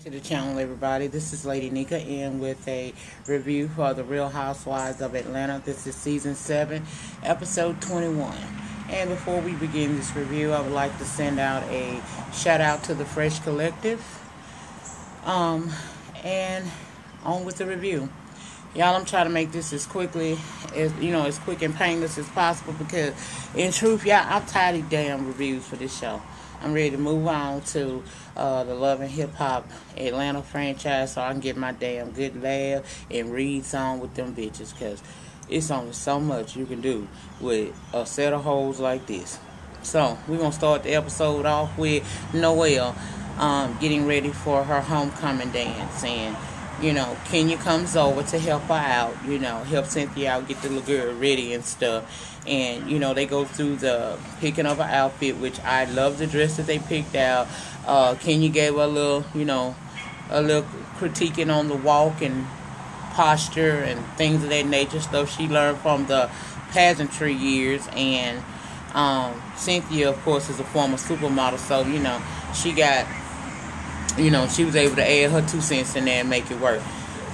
To the channel, everybody. This is Lady Nika in with a review for the Real Housewives of Atlanta. This is season 7, episode 21. And before we begin this review, I would like to send out a shout out to the Fresh Collective. And on with the review. Y'all, I'm trying to make this as quickly as, as quick and painless as possible because in truth, y'all, I'm tired of damn reviews for this show. I'm ready to move on to the Love and Hip Hop Atlanta franchise so I can get my damn good laugh and read song with them bitches because it's only so much you can do with a set of hoes like this. So, we're going to start the episode off with Noel getting ready for her homecoming dance. And, Kenya comes over to help her out, help Cynthia out, get the little girl ready and stuff. And, they go through the picking of an outfit, which I love the dress that they picked out. Kenya gave her a little critiquing on the walk and posture and things of that nature, stuff she learned from the pageantry years. And Cynthia, of course, is a former supermodel, so, she got, she was able to add her 2 cents in there and make it work.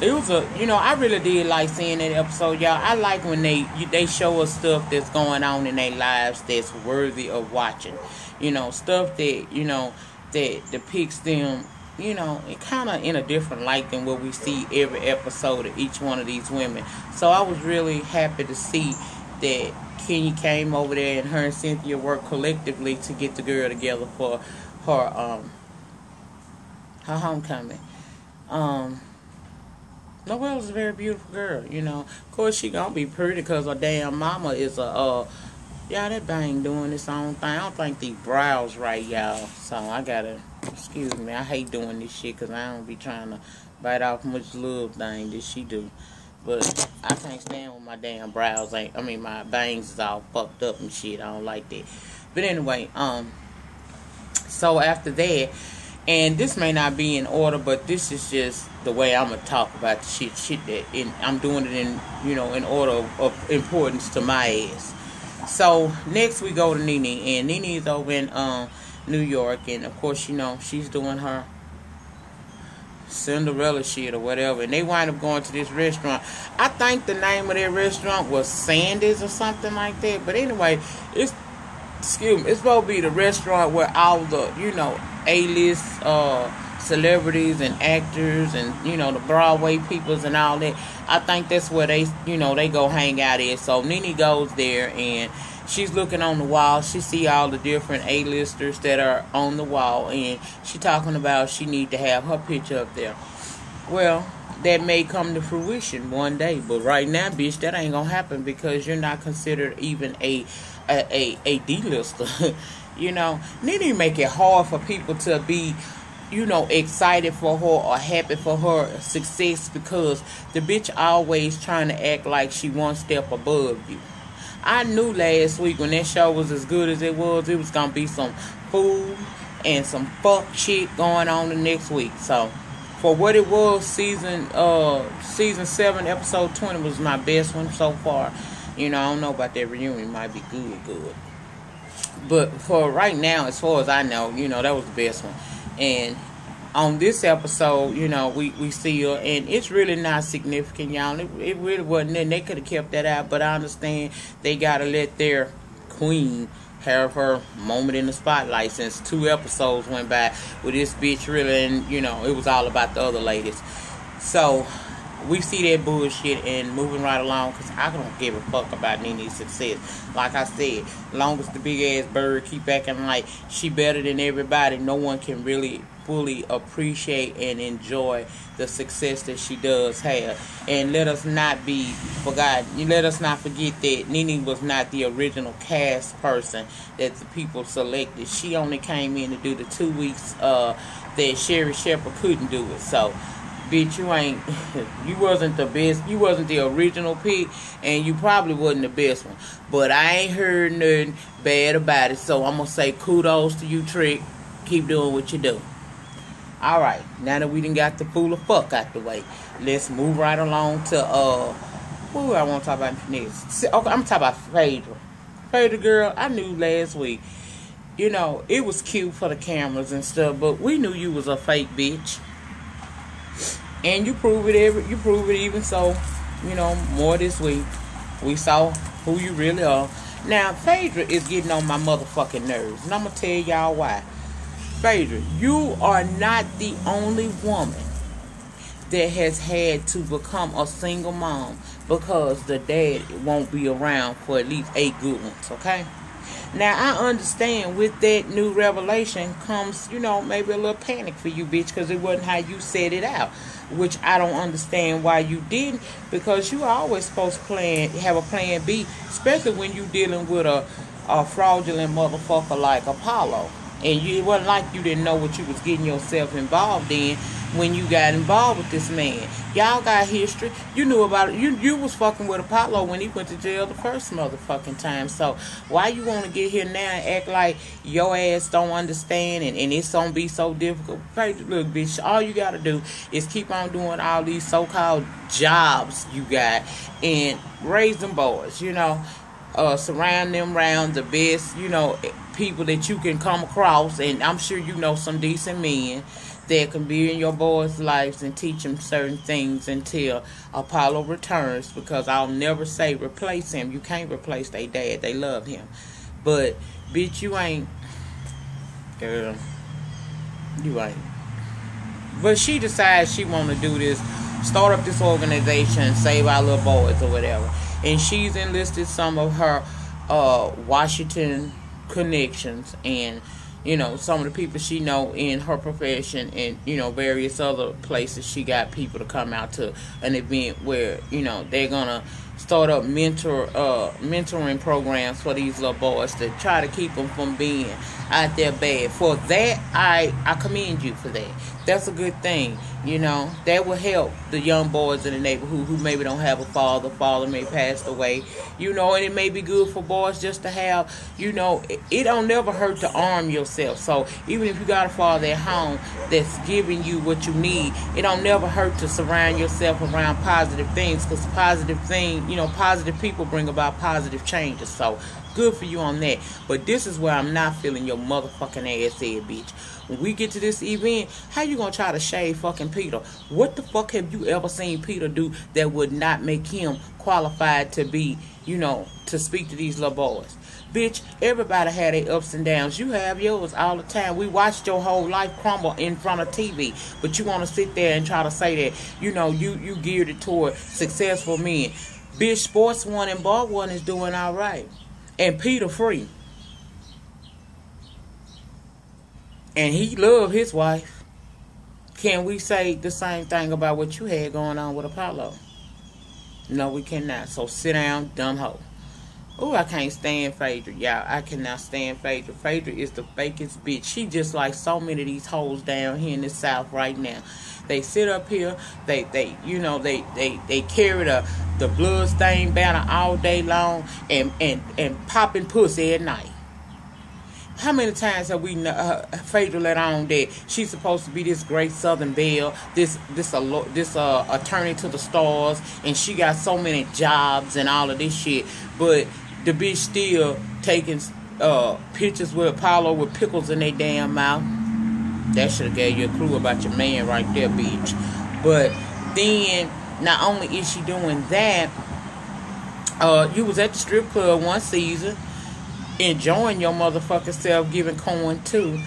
It was I really did like seeing that episode, y'all. I like when they show us stuff that's going on in their lives that's worthy of watching. Stuff that, that depicts them, it kind of in a different light than what we see every episode of each one of these women. So I was really happy to see that Kenya came over there and her and Cynthia worked collectively to get the girl together for her homecoming. Noel is a very beautiful girl, Of course, she gonna be pretty because her damn mama is y'all, that bang doing its own thing. I don't think these brows right, y'all. So I gotta, excuse me, I hate doing this shit because I don't be trying to bite off much little thing that she do. But I can't stand when my damn brows my bangs is all fucked up and shit. I don't like that. But anyway, so after that, and this may not be in order, but this is just the way I'm gonna talk about the shit that I'm doing it in, in order of importance to my ass. So next we go to Nene, and Nene is over in New York, and of course, she's doing her Cinderella shit or whatever, and they wind up going to this restaurant. I think the name of their restaurant was Sandy's or something like that. But anyway, it's supposed to be the restaurant where all the A-list celebrities and actors and the Broadway peoples and all that. I think that's where they they go hang out at. So Nene goes there and she's looking on the wall. She see all the different A-listers that are on the wall, and she talking about she need to have her picture up there. Well, that may come to fruition one day, but right now, bitch, that ain't gonna happen because you're not considered even a D-lister. Nene make it hard for people to be, excited for her or happy for her success because the bitch always trying to act like she one step above you. I knew last week when that show was as good as it was gonna be some food and some fuck shit going on the next week. So for what it was, season 7, episode 20 was my best one so far. I don't know about that reunion, it might be good. But for right now, as far as I know, that was the best one. And on this episode, we see her, and it's really not significant, y'all. It really wasn't, and they could have kept that out, but I understand they gotta let their queen have her moment in the spotlight since 2 episodes went by with this bitch really, and it was all about the other ladies. So we see that bullshit and moving right along because I don't give a fuck about Nene's success. Like I said, long as the big ass bird keep acting like she better than everybody, no one can really fully appreciate and enjoy the success that she does have. And let us not forget that Nene was not the original cast person that the people selected. She only came in to do the 2 weeks that Sherry Shepherd couldn't do it. So bitch, you wasn't the best, you wasn't the original pick, and you probably wasn't the best one. But I ain't heard nothing bad about it, so I'm gonna say kudos to you, Trick. Keep doing what you do. Alright, now that we done got the fool of fuck out the way, let's move right along to who I want to talk about next. Okay, I'm talking about Phaedra. Phaedra, girl, I knew last week you know, it was cute for the cameras and stuff, but we knew you was a fake bitch. And you prove it even so, more this week. We saw who you really are. Now, Phaedra is getting on my motherfucking nerves. And I'm going to tell y'all why. Phaedra, you are not the only woman that has had to become a single mom because the dad won't be around for at least 8 good ones, okay? Now, I understand with that new revelation comes, maybe a little panic for you, bitch, because it wasn't how you set it out, which I don't understand why you didn't, because you are always supposed to have a plan B, especially when you dealing with a fraudulent motherfucker like Apollo. And it wasn't like you didn't know what you was getting yourself involved in when you got involved with this man. Y'all got history. You knew about it. You was fucking with Apollo when he went to jail the first motherfucking time. So why you want to get here now and act like your ass don't understand and it's going to be so difficult? Look, bitch, all you got to do is keep on doing all these so-called jobs you got and raise them boys, surround them around the best, people that you can come across. And I'm sure you know some decent men that can be in your boys' lives and teach them certain things until Apollo returns, because I'll never say replace him. You can't replace their dad. They love him. But, bitch, you ain't. Girl, you ain't. But she decides she want to do this, start up this organization, save our little boys or whatever. And she's enlisted some of her Washington connections and some of the people she know in her profession and various other places. She got people to come out to an event where they're gonna start up mentoring programs for these little boys to try to keep them from being out there bad. For that, I commend you for that. That's a good thing. That will help the young boys in the neighborhood who maybe don't have a father. Father may pass away. And it may be good for boys just to have, it don't never hurt to arm yourself. So even if you got a father at home that's giving you what you need, it don't never hurt to surround yourself around positive things, because positive people bring about positive changes. So good for you on that. But this is where I'm not feeling your motherfucking ass head, bitch. When we get to this event, how you gonna try to shade fucking Peter? What the fuck have you ever seen Peter do that would not make him qualified to be, to speak to these little boys? Bitch, everybody had their ups and downs. You have yours all the time. We watched your whole life crumble in front of TV. But you want to sit there and try to say that, you geared it toward successful men. Bitch, Sports One and Bar One is doing all right. And Peter free. And he loved his wife. Can we say the same thing about what you had going on with Apollo? No, we cannot. So sit down, dumb hoe. Oh, I can't stand Phaedra, y'all. I cannot stand Phaedra. Phaedra is the fakest bitch. She just like so many of these hoes down here in the South right now. They sit up here, they carry the bloodstained banner all day long and popping pussy at night. How many times have we Phaedra let on that she's supposed to be this great Southern belle, this attorney to the stars, and she got so many jobs and all of this shit, but the bitch still taking pictures with Apollo with pickles in their damn mouth. That should have gave you a clue about your man right there, bitch. But then, not only is she doing that, you was at the strip club one season, enjoying your motherfucking self, giving corn too.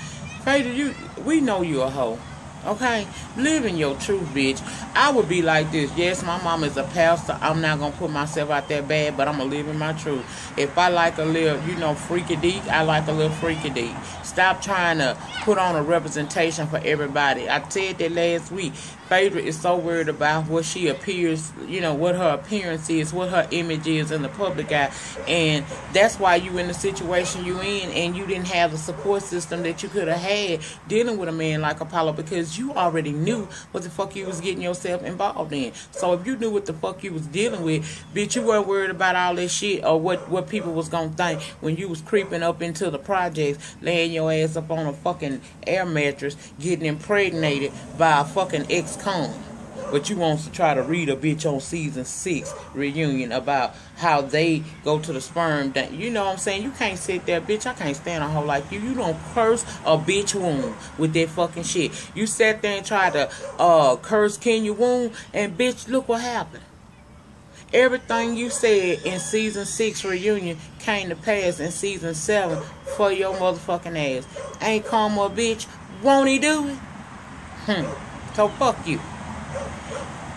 Phaedra, we know you a hoe. Okay? Living your truth, bitch. I would be like this. Yes, my mama is a pastor. I'm not going to put myself out there bad, but I'm going to live in my truth. If I like a little, freaky deek, I like a little freaky deek. Stop trying to put on a representation for everybody. I said that last week. Phaedra is so worried about what she appears, what her appearance is, what her image is in the public eye. And that's why you in the situation you in, and you didn't have the support system that you could have had dealing with a man like Apollo, because you already knew what the fuck you was getting yourself involved in. So if you knew what the fuck you was dealing with, bitch, you weren't worried about all that shit or what people was gonna think when you was creeping up into the projects, laying your ass up on a fucking air mattress, getting impregnated by a fucking ex-con. But you want to try to read a bitch on season 6 reunion about how they go to the sperm bank. You know what I'm saying? You can't sit there, bitch. I can't stand a hoe like you. You don't curse a bitch womb with that fucking shit. You sat there and tried to curse Kenya womb, and bitch, look what happened. Everything you said in season 6 reunion came to pass in season 7 for your motherfucking ass. Ain't come a bitch. Won't he do it? So fuck you.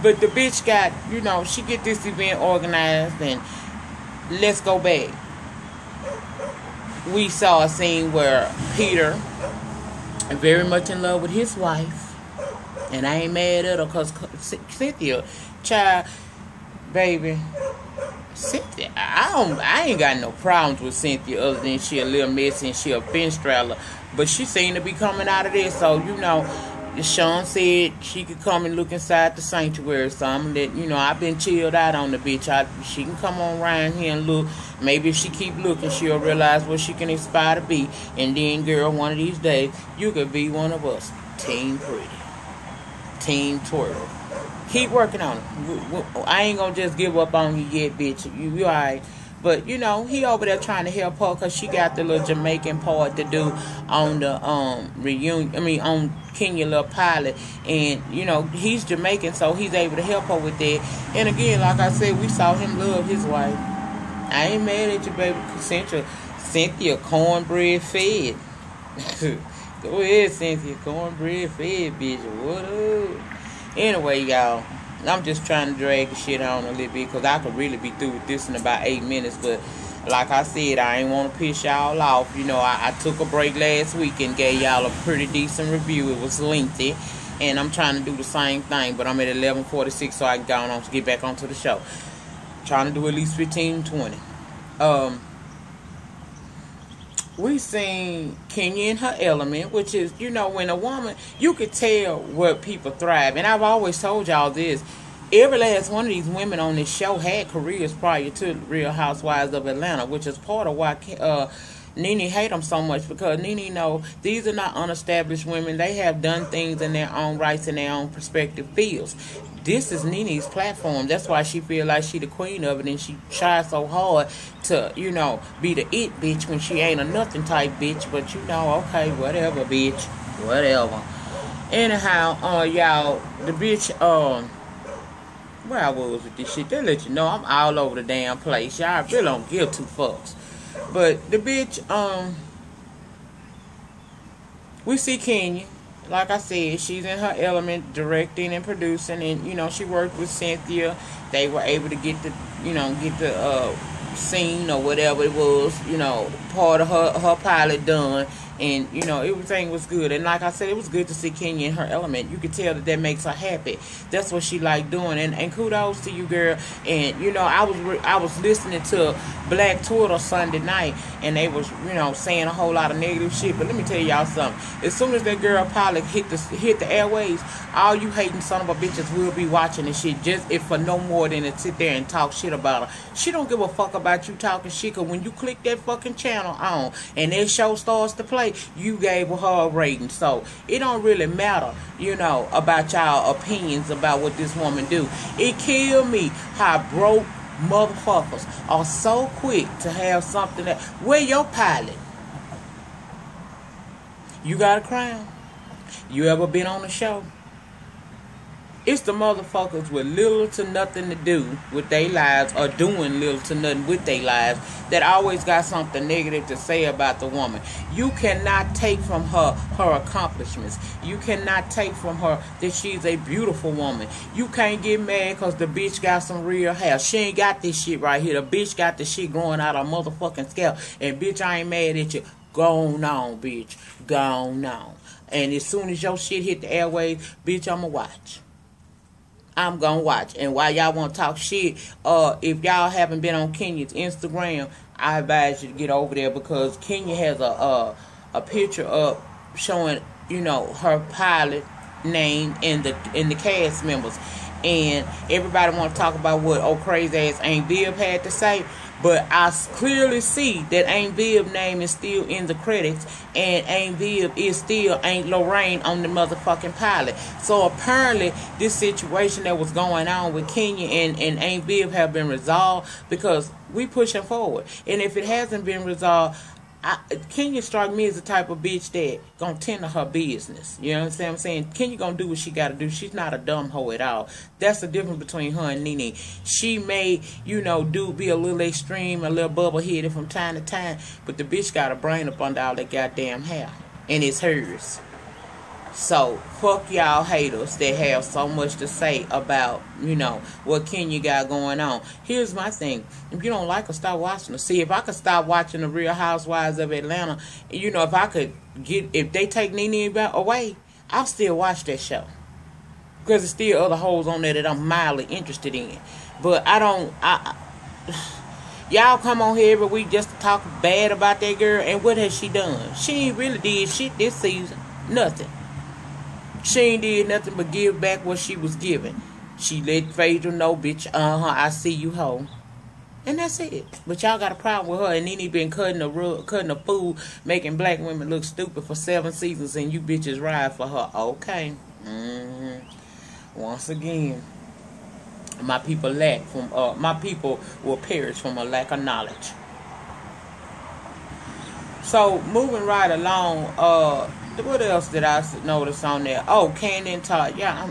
But the bitch got, you know, she get this event organized, and let's go back. We saw a scene where Peter, very much in love with his wife, and I ain't mad at her because Cynthia, child, baby, Cynthia, I ain't got no problems with Cynthia other than she a little messy and she a fence straddler, but she seemed to be coming out of this, so, you know, Sean said she could come and look inside the sanctuary or something. That, you know, I've been chilled out on the bitch. She can come on around here and look. Maybe if she keep looking, she'll realize what she can aspire to be. And then, girl, one of these days, you could be one of us. Team Pretty. Team Twirl. Keep working on it. I ain't gonna just give up on you yet, bitch. You alright. But, you know, he over there trying to help her because she got the little Jamaican part to do on the reunion. I mean, on Kenya little pilot. And, you know, he's Jamaican, so he's able to help her with that. And again, like I said, we saw him love his wife. I ain't mad at you, baby. Cynthia cornbread fed. Go ahead, Cynthia. Cornbread fed, bitch. What up? Anyway, y'all. I'm just trying to drag the shit on a little bit because I could really be through with this in about 8 minutes. But like I said, I ain't want to piss y'all off. You know, I took a break last week and gave y'all a pretty decent review. It was lengthy. And I'm trying to do the same thing. But I'm at 11:46, so I can go on to get back onto the show. Trying to do at least 15, 20. We seen Kenya in her element, which is, you know, when a woman, you could tell where people thrive. And I've always told y'all this. Every last one of these women on this show had careers prior to Real Housewives of Atlanta, which is part of why Nene hate them so much, because Nene know these are not unestablished women. They have done things in their own rights, in their own perspective fields. This is Nene's platform. That's why she feel like she the queen of it, and she tries so hard to, you know, be the it bitch when she ain't a nothing type bitch. But, you know, okay, whatever, bitch. Whatever. Anyhow, y'all, the bitch, where I was with this shit, they let you know I'm all over the damn place. Y'all really don't give two fucks. But the bitch, we see Kenya. Like I said, she's in her element, directing and producing, and, you know, she worked with Cynthia. They were able to get the, you know, scene or whatever it was, you know, part of her pilot done. And, you know, everything was good. And like I said, it was good to see Kenya in her element. You could tell that makes her happy. That's what she like doing. And kudos to you, girl. And, you know, I was listening to Black Twitter Sunday night, and they was, you know, saying a whole lot of negative shit. But let me tell y'all something. As soon as that girl pilot hit the airways, all you hating son of a bitches will be watching this shit, just if for no more than to sit there and talk shit about her. She don't give a fuck about you talking shit, because when you click that fucking channel on and that show starts to play, you gave her a rating. So it don't really matter, you know, about y'all opinions about what this woman do. It killed me how broke motherfuckers are so quick to have something that, where your pilot? You got a crown? You ever been on a show? It's the motherfuckers with little to nothing to do with their lives, or doing little to nothing with their lives, that always got something negative to say about the woman. You cannot take from her accomplishments. You cannot take from her that she's a beautiful woman. You can't get mad because the bitch got some real hair. She ain't got this shit right here. The bitch got the shit growing out her motherfucking scalp. And bitch, I ain't mad at you. Go on, bitch. Go on. And as soon as your shit hit the airwaves, bitch, I'ma watch. I'm gonna watch. And while y'all want to talk shit, if y'all haven't been on Kenya's Instagram, I advise you to get over there, because Kenya has a picture up showing, you know, her pilot name in the cast members. And everybody want to talk about what old crazy ass Aunt Viv had to say, but I clearly see that Aunt Viv's name is still in the credits, and Aunt Viv is still Aunt Lorraine on the motherfucking pilot. So apparently this situation that was going on with Kenya and Aunt Viv have been resolved, because we pushing forward. And if it hasn't been resolved, Kenya struck me as the type of bitch that gonna tend to her business. You know what I'm saying? Kenya gonna do what she gotta do. She's not a dumb hoe at all. That's the difference between her and Nene. She may, be a little extreme, a little bubble headed from time to time, but the bitch got a brain up under all that goddamn hair, and it's hers. So, fuck y'all haters that have so much to say about, what Kenya got going on. Here's my thing. If you don't like her, stop watching her. See, if I could stop watching the Real Housewives of Atlanta, if they take Nene away, I'll still watch that show. Because there's still other hoes on there that I'm mildly interested in. But y'all come on here every week just to talk bad about that girl, and what has she done? She ain't really did shit this season. Nothing. She ain't did nothing but give back what she was given. She let Phaedra know, bitch, I see you, hoe. And that's it. But y'all got a problem with her, and Nene been cutting a fool, making black women look stupid for 7 seasons, and you bitches ride for her. Okay. Once again, my people will perish from a lack of knowledge. So, moving right along, what else did I notice on there? Oh, Kandi and Todd. Yeah.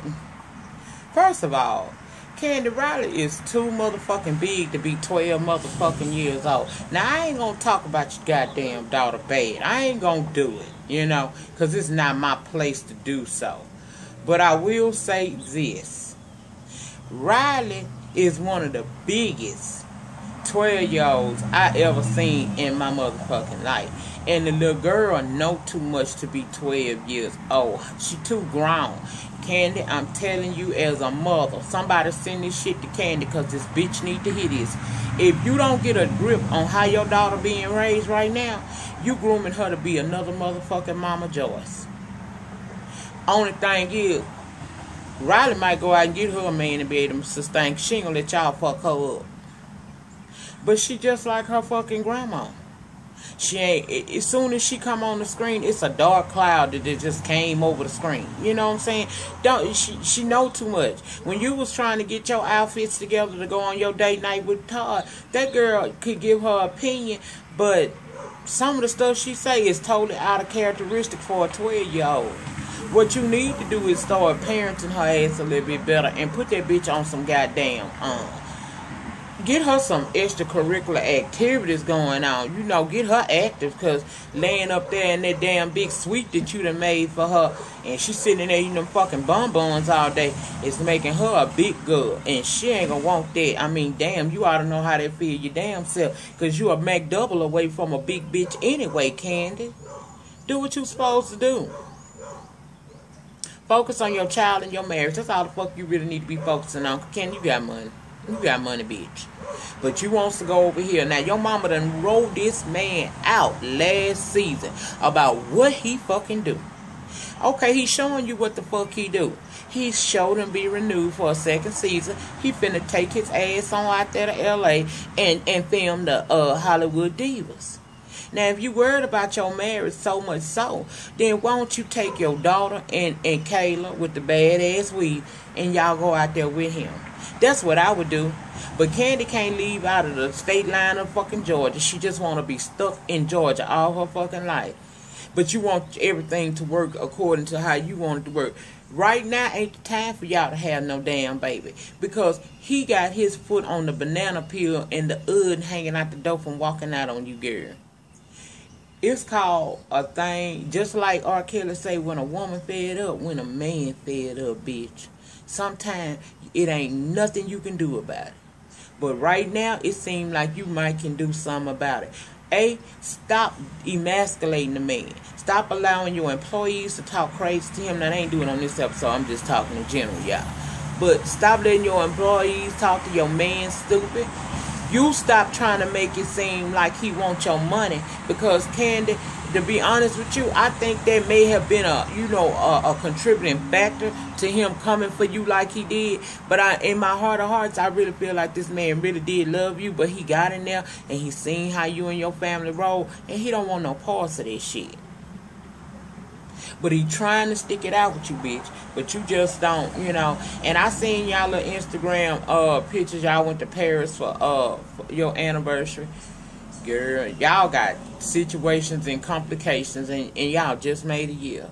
First of all, Kandi Riley is too motherfucking big to be 12 motherfucking years old. Now, I ain't gonna talk about your goddamn daughter bad. I ain't gonna do it, because it's not my place to do so. But I will say this. Riley is one of the biggest 12-year-olds I ever seen in my motherfucking life. And the little girl know too much to be 12 years old. She too grown. Kandi, I'm telling you as a mother, somebody send this shit to Kandi, because this bitch need to hear this. If you don't get a grip on how your daughter being raised right now, you grooming her to be another motherfucking Mama Joyce. Only thing is, Riley might go out and get her a man and be able to sustain. She ain't gonna let y'all fuck her up. But she just like her fucking grandma. She ain't, as soon as she come on the screen, it's a dark cloud that just came over the screen. You know what I'm saying? She know too much. When you was trying to get your outfits together to go on your date night with Todd, that girl could give her opinion, but some of the stuff she say is totally out of characteristic for a 12-year-old. What you need to do is start parenting her ass a little bit better and put that bitch on some goddamn get her some extracurricular activities going on. Get her active, because laying up there in that damn big suite that you done made for her, and she sitting there eating them fucking bonbons all day, is making her a big girl, and she ain't gonna want that. I mean, damn, you ought to know how that feel your damn self, because you a Mac double away from a big bitch anyway, Kandi. Do what you supposed to do. Focus on your child and your marriage. That's all the fuck you really need to be focusing on. Kandi, you got money. You got money, bitch. But you wants to go over here. Now, your mama done rolled this man out last season about what he fucking do. Okay, he's showing you what the fuck he do. He showed him be renewed for a second season. He finna take his ass on out there to L.A. and film the Hollywood Divas. Now, if you worried about your marriage so much so, then why don't you take your daughter and Kayla with the badass weave, and y'all go out there with him? That's what I would do. But Kandi can't leave out of the state line of fucking Georgia. She just want to be stuck in Georgia all her fucking life. But you want everything to work according to how you want it to work. Right now ain't the time for y'all to have no damn baby. Because he got his foot on the banana peel and the UD hanging out the door from walking out on you, girl. It's called a thing, just like R. Kelly say, when a woman fed up, when a man fed up, bitch. Sometimes it ain't nothing you can do about it. But right now, it seems like you might can do something about it. Stop emasculating the man. Stop allowing your employees to talk crazy to him. Now, they ain't doing it on this episode. I'm just talking in general, y'all. But stop letting your employees talk to your man stupid. You stop trying to make it seem like he wants your money, because Kandi, to be honest with you, I think that may have been a contributing factor to him coming for you like he did. But in my heart of hearts, I really feel like this man really did love you, but he got in there and he seen how you and your family roll, and he don't want no parts of this shit. But he trying to stick it out with you, bitch. But you just don't, And I seen y'all little Instagram pictures. Y'all went to Paris for your anniversary. Girl, y'all got situations and complications, and y'all just made a year.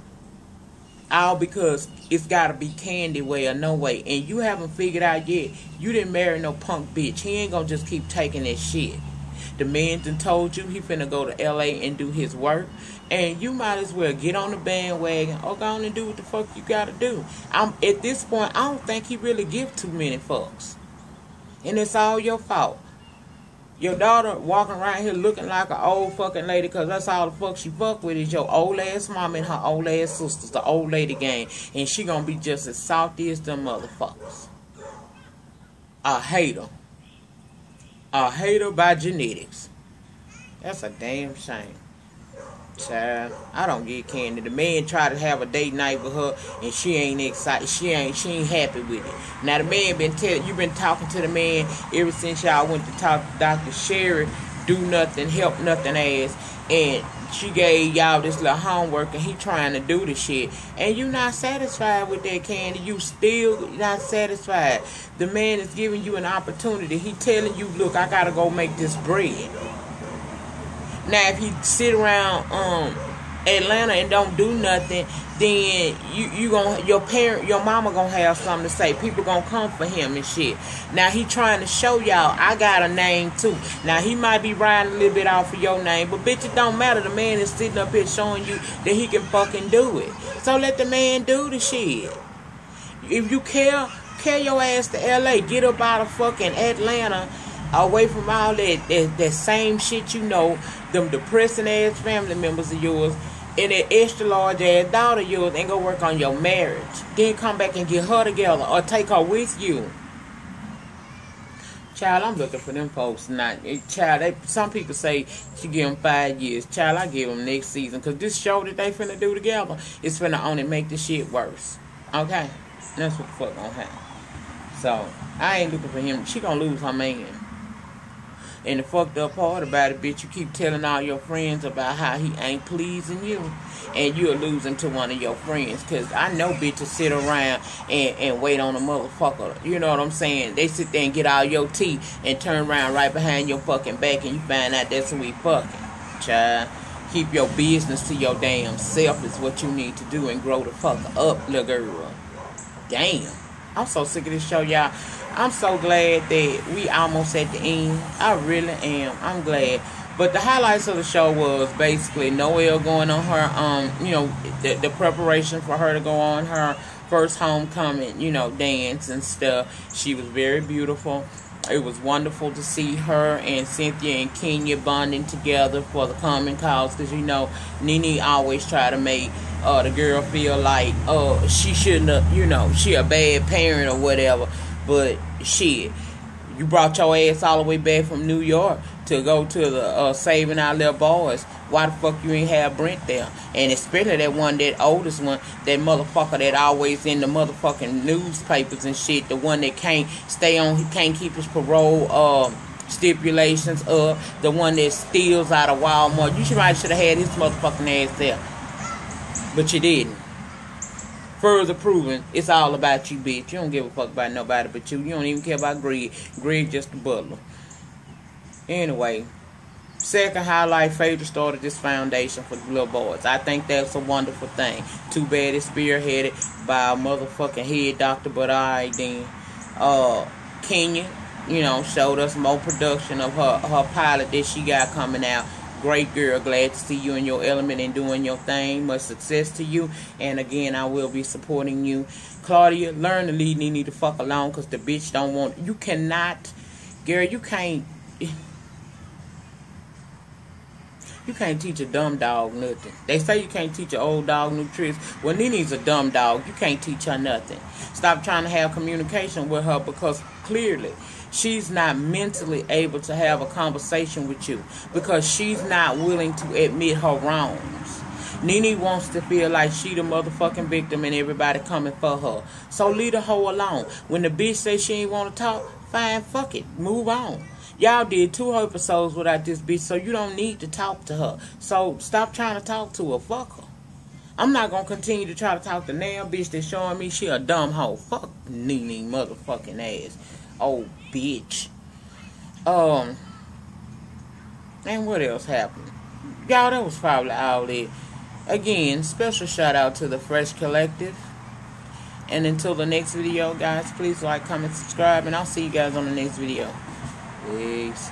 All because it's got to be Kandi way or no way. And you haven't figured out yet, you didn't marry no punk bitch. He ain't gonna just keep taking that shit. The man done told you he finna go to LA and do his work. And you might as well get on the bandwagon or go on and do what the fuck you gotta do. At this point, I don't think he really give too many fucks. And it's all your fault. Your daughter walking around here looking like an old fucking lady because that's all the fuck she fuck with is your old ass mom and her old ass sisters, the old lady gang. And she gonna be just as salty as them motherfuckers. A hater. A hater by genetics. That's a damn shame. Child, I don't get Kandi. The man tried to have a date night with her and she ain't excited. She ain't happy with it. Now the man you been talking to the man ever since y'all went to talk to Dr. Sherry, do nothing, help nothing ass, and she gave y'all this little homework and he trying to do the shit. And you not satisfied with that, Kandi. You still not satisfied. The man is giving you an opportunity. He telling you, look, I gotta go make this bread. Now, if he sit around Atlanta and don't do nothing, then your mama gonna have something to say. People gonna come for him and shit. Now he trying to show y'all I got a name too. Now he might be riding a little bit off of your name, but bitch, it don't matter. The man is sitting up here showing you that he can fucking do it. So let the man do the shit. If you carry your ass to LA, get up out of fucking Atlanta, away from all that same shit, them depressing ass family members of yours and that extra large ass daughter of yours, and go work on your marriage. Then come back and get her together or take her with you. Child, I'm looking for them folks not. Child, some people say she give them 5 years. Child, I give them next season, because this show that they finna do together is finna only make the shit worse. Okay? That's what the fuck gonna happen. So, I ain't looking for him. She gonna lose her man. And the fucked up part about it, bitch, you keep telling all your friends about how he ain't pleasing you. And you'll lose him to one of your friends. Because I know bitches sit around and wait on a motherfucker. You know what I'm saying? They sit there and get all your tea and turn around right behind your fucking back and you find out that's who he fucking. Child, keep your business to your damn self is what you need to do and grow the fuck up, little girl. Damn. I'm so sick of this show, y'all. I'm so glad that we almost at the end. I really am. I'm glad. But the highlights of the show was basically Noel going on her, the preparation for her to go on her first homecoming, dance and stuff. She was very beautiful. It was wonderful to see her and Cynthia and Kenya bonding together for the common cause. Because, Nene always try to make the girl feel like, she shouldn't have, she a bad parent or whatever. But, shit, you brought your ass all the way back from New York to go to the Saving Our Little Boys. Why the fuck you ain't have Brent there? And especially that oldest one, that motherfucker that always in the motherfucking newspapers and shit, the one that can't stay on, he can't keep his parole stipulations up, the one that steals out of Walmart. You should have had his motherfucking ass there. But you didn't. Further proving it's all about you, bitch. You don't give a fuck about nobody but you. You don't even care about Greg. Greg just a butler. Anyway, second highlight, Phaedra started this foundation for the little boys. I think that's a wonderful thing. Too bad it's spearheaded by a motherfucking head doctor, but alright then. Kenya, showed us more production of her pilot that she got coming out. Great girl, glad to see you in your element and doing your thing. Much success to you. And again, I will be supporting you. Claudia, learn to leave Nene the fuck alone, because the bitch don't want. You cannot, girl, you can't teach a dumb dog nothing. They say you can't teach an old dog new tricks. Well, Nene's a dumb dog. You can't teach her nothing. Stop trying to have communication with her, because clearly she's not mentally able to have a conversation with you because she's not willing to admit her wrongs. Nene wants to feel like she the motherfucking victim and everybody coming for her. So leave the hoe alone. When the bitch say she ain't want to talk, fine, fuck it. Move on. Y'all did 2 episodes without this bitch, so you don't need to talk to her. So stop trying to talk to her. Fuck her. I'm not going to continue to try to talk to Noel, bitch that's showing me she a dumb hoe. Fuck Nene motherfucking ass. Oh, bitch. And what else happened? Y'all, that was probably all it. Again, special shout out to the Fresh Collective. And until the next video, guys, please like, comment, subscribe, and I'll see you guys on the next video. Peace.